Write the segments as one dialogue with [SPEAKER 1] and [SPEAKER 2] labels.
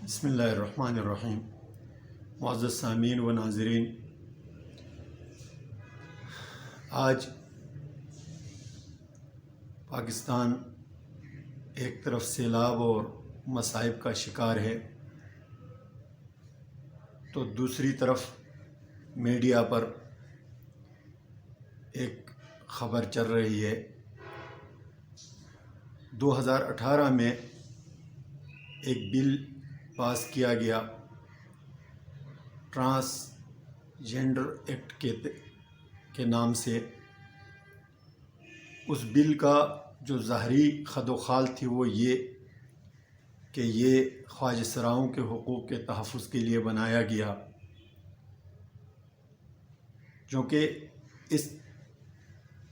[SPEAKER 1] بسم اللہ الرحمن الرحیم۔ معزز سامعین و ناظرین، آج پاکستان ایک طرف سیلاب اور مصائب کا شکار ہے تو دوسری طرف میڈیا پر ایک خبر چل رہی ہے۔ 2018 میں ایک بل پاس کیا گیا ٹرانس جینڈر ایکٹ کے نام سے۔ اس بل کا جو ظاہری خد و خال تھی وہ یہ کہ یہ خواجہ سراؤں کے حقوق کے تحفظ کے لیے بنایا گیا، چونکہ اس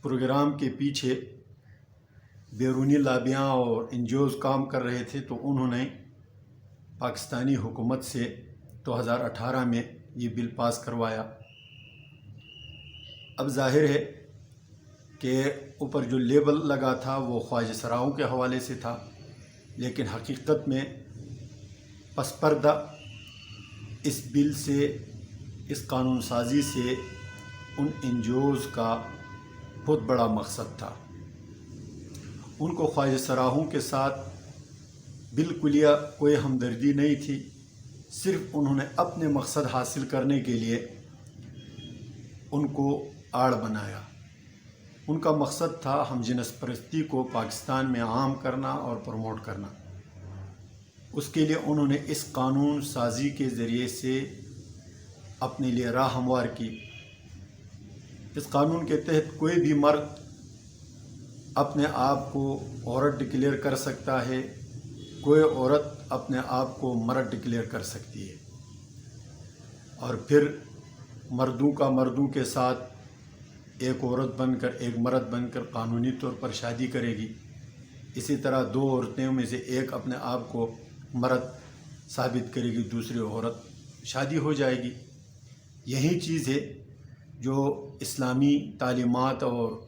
[SPEAKER 1] پروگرام کے پیچھے بیرونی لابیاں اور این جی اوز کام کر رہے تھے، تو انہوں نے پاکستانی حکومت سے 2018 میں یہ بل پاس کروایا۔ اب ظاہر ہے کہ اوپر جو لیبل لگا تھا وہ خواجہ سراؤں کے حوالے سے تھا، لیکن حقیقت میں پس پردہ اس بل سے، اس قانون سازی سے ان این جی اوز کا بہت بڑا مقصد تھا۔ ان کو خواجہ سراؤں کے ساتھ بالکل کوئی ہمدردی نہیں تھی، صرف انہوں نے اپنے مقصد حاصل کرنے کے لیے ان کو آڑ بنایا۔ ان کا مقصد تھا ہم جنس پرستی کو پاکستان میں عام کرنا اور پروموٹ کرنا۔ اس کے لیے انہوں نے اس قانون سازی کے ذریعے سے اپنے لیے راہ ہموار کی۔ اس قانون کے تحت کوئی بھی مرد اپنے آپ کو عورت ڈکلیئر کر سکتا ہے، کوئی عورت اپنے آپ کو مرد ڈکلیئر کر سکتی ہے، اور پھر مردوں کا مردوں کے ساتھ ایک عورت بن کر، ایک مرد بن کر قانونی طور پر شادی کرے گی۔ اسی طرح دو عورتوں میں سے ایک اپنے آپ کو مرد ثابت کرے گی، دوسری عورت شادی ہو جائے گی۔ یہی چیز ہے جو اسلامی تعلیمات اور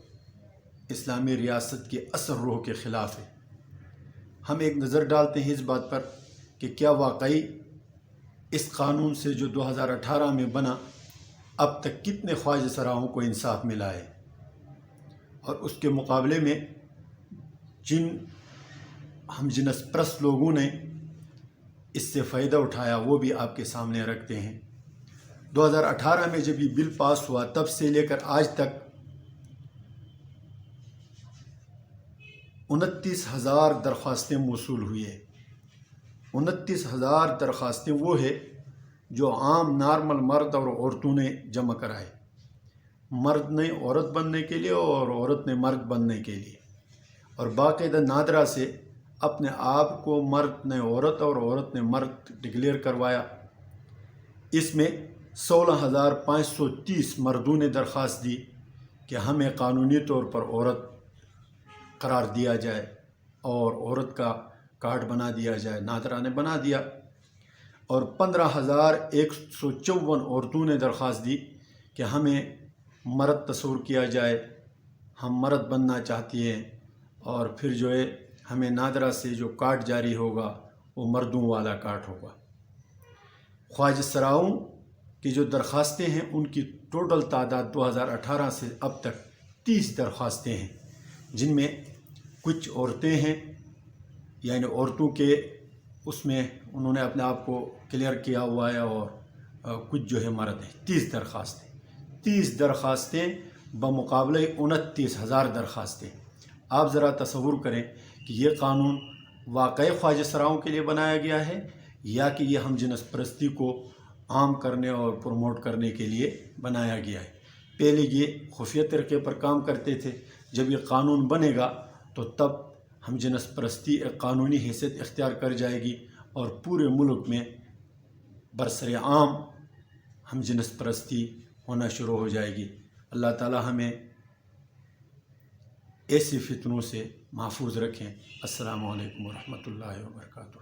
[SPEAKER 1] اسلامی ریاست کی اصل روح کے خلاف ہے۔ ہم ایک نظر ڈالتے ہیں اس بات پر کہ کیا واقعی اس قانون سے جو 2018 میں بنا، اب تک کتنے خواجہ سراؤں کو انصاف ملا ہے، اور اس کے مقابلے میں جن ہم جنس پرست لوگوں نے اس سے فائدہ اٹھایا وہ بھی آپ کے سامنے رکھتے ہیں۔ 2018 میں جب یہ بل پاس ہوا تب سے لے کر آج تک 29,000 درخواستیں موصول ہوئی ہیں۔ 29,000 درخواستیں وہ ہے جو عام نارمل مرد اور عورتوں نے جمع کرائے، مرد نے عورت بننے کے لیے اور عورت نے مرد بننے کے لیے، اور باقاعدہ نادرا سے اپنے آپ کو مرد نے عورت اور عورت نے مرد ڈکلیئر کروایا۔ اس میں 16,530 مردوں نے درخواست دی کہ ہمیں قانونی طور پر عورت قرار دیا جائے اور عورت کا کارڈ بنا دیا جائے۔ نادرا نے بنا دیا۔ اور 15,154 عورتوں نے درخواست دی کہ ہمیں مرد تصور کیا جائے، ہم مرد بننا چاہتی ہیں، اور پھر جو ہے ہمیں نادرا سے جو کارڈ جاری ہوگا وہ مردوں والا کارڈ ہوگا۔ خواجہ سراؤں کی جو درخواستیں ہیں ان کی ٹوٹل تعداد 2018 سے اب تک 30 درخواستیں ہیں، جن میں کچھ عورتیں ہیں، یعنی عورتوں کے اس میں انہوں نے اپنے آپ کو کلیئر کیا ہوا ہے، اور کچھ جو ہے مرد ہیں۔ 30 درخواستیں بمقابلہ 29,000 درخواستیں۔ آپ ذرا تصور کریں کہ یہ قانون واقعی خواجہ سراؤں کے لیے بنایا گیا ہے یا کہ یہ ہم جنس پرستی کو عام کرنے اور پروموٹ کرنے کے لیے بنایا گیا ہے۔ پہلے یہ خفیہ طریقے پر کام کرتے تھے، جب یہ قانون بنے گا تو تب ہم جنس پرستی ایک قانونی حیثیت اختیار کر جائے گی، اور پورے ملک میں برسر عام ہم جنس پرستی ہونا شروع ہو جائے گی۔ اللہ تعالی ہمیں ایسی فتنوں سے محفوظ رکھیں۔ السلام علیکم ورحمۃ اللہ وبرکاتہ۔